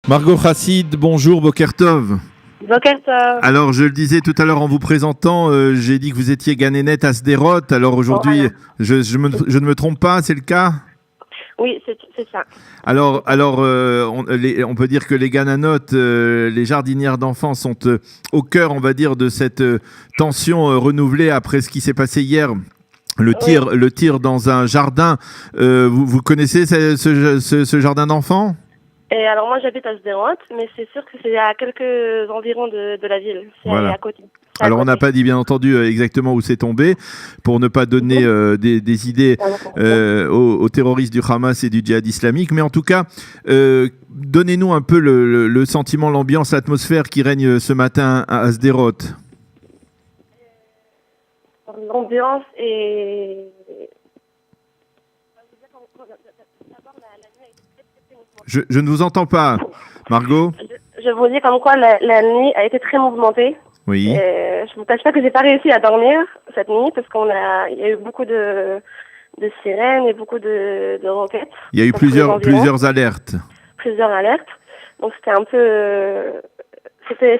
Margot Chassid, bonjour, Boker Tov. Boker Tov. Alors, je le disais tout à l'heure en vous présentant, j'ai dit que vous étiez Ganénet à Sderot. Alors aujourd'hui, je ne me trompe pas, c'est le cas? Oui, c'est ça. Alors, on peut dire que les Gananotes, les jardinières d'enfants, sont au cœur, on va dire, de cette tension renouvelée après ce qui s'est passé hier. Le tir dans un jardin. Vous connaissez ce jardin d'enfants? Et alors moi j'habite à Sderot, mais c'est sûr que c'est à quelques environs de la ville. C'est voilà. à côté. Alors on n'a pas dit bien entendu exactement où c'est tombé pour ne pas donner des idées aux terroristes du Hamas et du djihad islamique, mais en tout cas donnez-nous un peu le sentiment, l'ambiance, l'atmosphère qui règne ce matin à Sderot. L'ambiance est... Je ne vous entends pas, Margot. Je vous dis comme quoi la nuit a été très mouvementée. Oui. Je ne vous cache pas que j'ai pas réussi à dormir cette nuit parce il y a eu beaucoup de sirènes et beaucoup de roquettes. Il y a eu plusieurs alertes. Plusieurs alertes. Donc c'était un peu...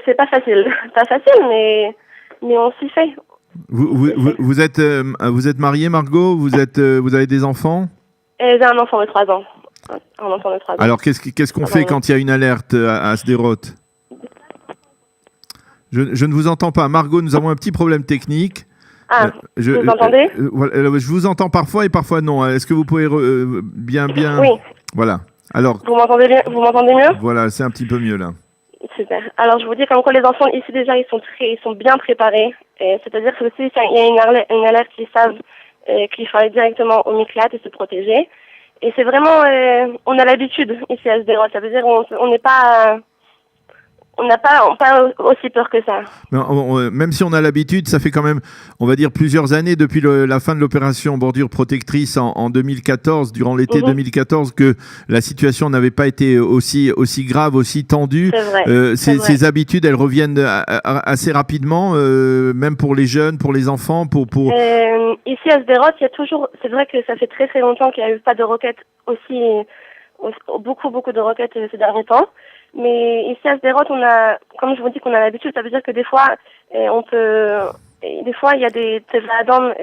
c'est pas facile. Pas facile, mais on s'y fait. Vous êtes mariée, Margot? Vous avez des enfants? Et j'ai un enfant de 3 ans. Un enfant de 3 ans. Alors, qu'est-ce qu'on fait quand il y a une alerte à Sderot? Je ne vous entends pas. Margot, nous avons un petit problème technique. Ah, vous m'entendez? Je vous entends parfois et parfois non. Est-ce que vous pouvez bien... Oui. Voilà. Alors, vous m'entendez mieux? Voilà, c'est un petit peu mieux là. Super. Alors, je vous dis comme quoi les enfants ici déjà, ils sont bien préparés. C'est-à-dire que s'il y a une alerte, ils savent qu'il faut aller directement au miklat et se protéger. Et c'est vraiment, on a l'habitude ici à Sderot. Ça veut dire on n'est pas... On n'a pas aussi peur que ça. Même si on a l'habitude, ça fait quand même, on va dire, plusieurs années depuis la fin de l'opération Bordure Protectrice en 2014, durant l'été 2014, que la situation n'avait pas été aussi grave, aussi tendue. C'est vrai. Ces habitudes, elles reviennent assez rapidement, même pour les jeunes, pour les enfants, Ici à Sderot, il y a toujours... C'est vrai que ça fait très très longtemps qu'il n'y a eu pas de roquettes beaucoup de roquettes ces derniers temps. Mais ici à Sderot, comme je vous dis qu'on a l'habitude, ça veut dire que des fois, des fois il y a des Teva'adam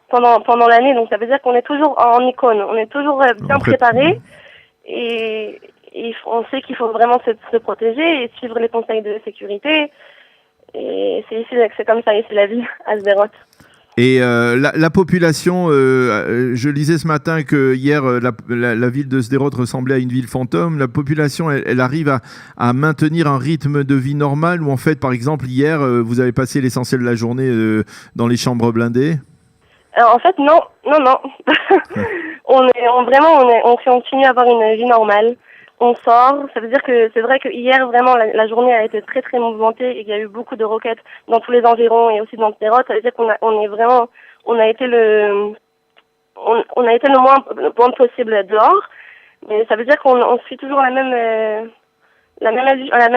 pendant l'année, donc ça veut dire qu'on est toujours en icône, on est toujours bien préparé et on sait qu'il faut vraiment se protéger et suivre les conseils de sécurité. Et c'est comme ça ici la vie à Sderot. Et la population, je lisais ce matin que hier, la ville de Sderot ressemblait à une ville fantôme. La population, elle arrive à maintenir un rythme de vie normal, ou en fait, par exemple, hier, vous avez passé l'essentiel de la journée dans les chambres blindées? En fait, non. On continue à avoir une vie normale. On sort. Ça veut dire que c'est vrai que hier, vraiment, la journée a été très, très mouvementée et qu'il y a eu beaucoup de roquettes dans tous les environs et aussi dans Sderot. Ça veut dire on a été le moins possible dehors. Mais ça veut dire qu'on suit toujours la même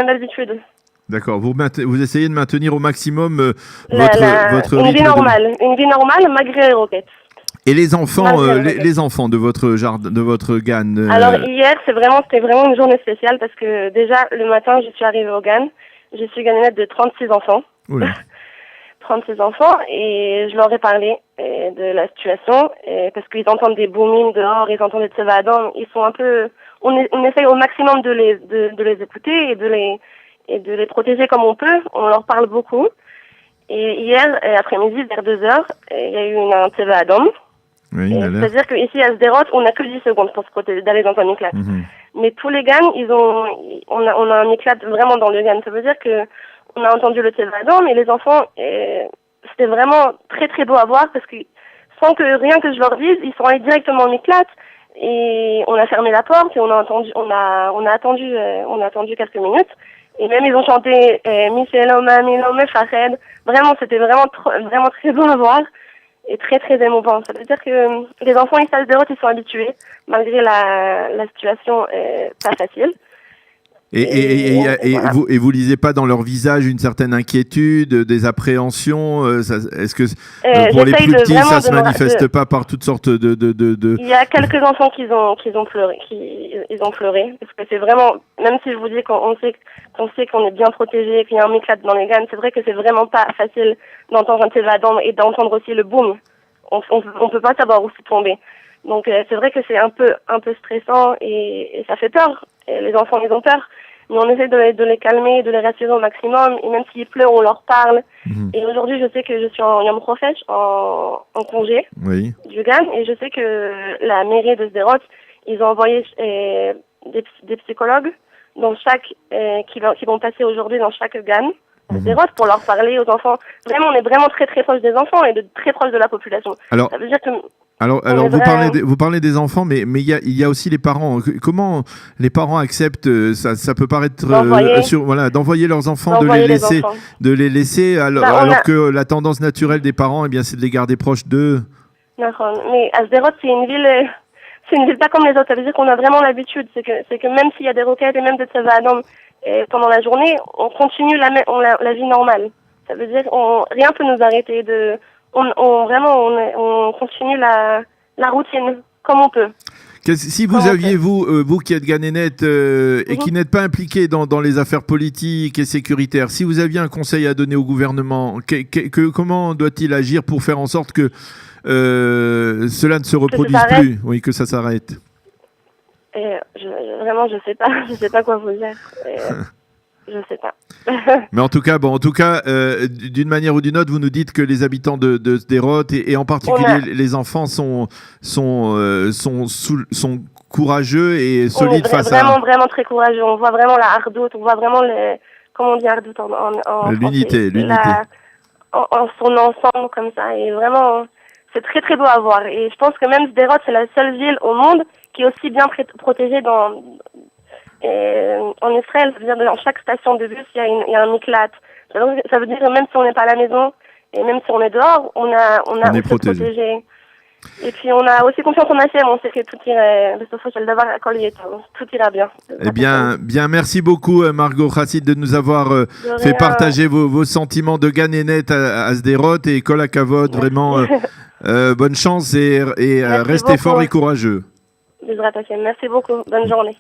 habitude. D'accord. Vous essayez de maintenir au maximum votre une vie normale malgré les roquettes. Et les enfants, les enfants de votre jardin, de votre GAN. Alors hier, c'était vraiment une journée spéciale parce que déjà le matin, je suis arrivée au GAN. Je suis ganénette de 36 enfants. Oula. 36 enfants et je leur ai parlé de la situation parce qu'ils entendent des boomings dehors, ils entendent des Teva'adam. Ils sont un peu, on essaye au maximum de les écouter et de les protéger comme on peut. On leur parle beaucoup. Et hier après-midi, vers 2h, il y a eu un Teva'adam. Oui, c'est-à-dire qu'ici à Sderot, on n'a que 10 secondes pour se protéger, d'aller dans un miklat. Mais tous les GAN, on a un miklat vraiment dans le GAN. Ça veut dire que on a entendu le Teva'adam, mais les enfants, c'était vraiment très très beau à voir parce que sans que rien que je leur dise, ils sont allés directement au miklat et on a fermé la porte et on a attendu quelques minutes. Et même ils ont chanté Micheloma, Milome, Fahed. Vraiment, c'était vraiment très beau à voir. Et très très émouvant. Ça veut dire que les enfants ici à Sderot, ils sont habitués, malgré la situation pas facile. Voilà. Vous lisez pas dans leur visage une certaine inquiétude, des appréhensions est-ce que pour les plus petits, ça se manifeste pas par toutes sortes de... Il y a quelques enfants qui ont pleuré, ils ont pleuré, parce que c'est vraiment, même si je vous dis qu'on sait qu'on est bien protégé, qu'il y a un éclat dans les GAN, c'est vrai que c'est vraiment pas facile d'entendre un Tevadam et d'entendre aussi le boom. On peut pas savoir où c'est tombé. Donc c'est vrai que c'est un peu stressant et ça fait peur. Et les enfants, ils ont peur. Mais on essaie de les calmer, de les rassurer au maximum. Et même s'ils pleurent, on leur parle. Et aujourd'hui, je sais que je suis en Yom Profesh, en congé du GAN. Et je sais que la mairie de Sderot, ils ont envoyé des psychologues dans qui vont passer aujourd'hui dans chaque GAN. Sderot pour leur parler aux enfants. Vraiment, on est vraiment très très proche des enfants et très proche de la population. Alors, ça veut dire que Alors vous parlez des enfants, mais il y a aussi les parents. Comment les parents acceptent ça peut paraître d'envoyer leurs enfants, de les laisser alors que la tendance naturelle des parents, c'est de les garder proches d'eux. D'accord. Mais à Sderot, c'est une ville pas comme les autres. Ça veut dire qu'on a vraiment l'habitude. C'est que même s'il y a des roquettes et même des Tevadam pendant la journée, on continue la vie normale. Ça veut dire rien peut nous arrêter de on continue la routine comme on peut. Si vous aviez, vous qui êtes Ganénette et qui n'êtes pas impliqué dans les affaires politiques et sécuritaires, si vous aviez un conseil à donner au gouvernement, comment doit-il agir pour faire en sorte que cela ne se reproduise plus, que ça s'arrête? Vraiment, je sais pas quoi vous dire. Je sais pas. Mais en tout cas, d'une manière ou d'une autre, vous nous dites que les habitants de Sderot et en particulier les enfants sont courageux et solides face à... Vraiment très courageux. On voit vraiment la hardout, on voit vraiment comment on dit hardout en l'unité. En son ensemble comme ça. Et vraiment, c'est très très beau à voir. Et je pense que même Sderot, c'est la seule ville au monde qui est aussi bien protégée en Israël. Ça veut dire dans chaque station de bus, il y a un éclat. Ça veut dire que même si on n'est pas à la maison et même si on est dehors, on est protégé. Et puis on a aussi confiance en Hachem, on sait que tout ira bien. Eh bien, merci beaucoup Margot Chassid de nous avoir fait partager vos sentiments de Ganénette à Sderot et Kol HaKavod, vraiment bonne chance et restez forts et courageux. Merci beaucoup, bonne journée.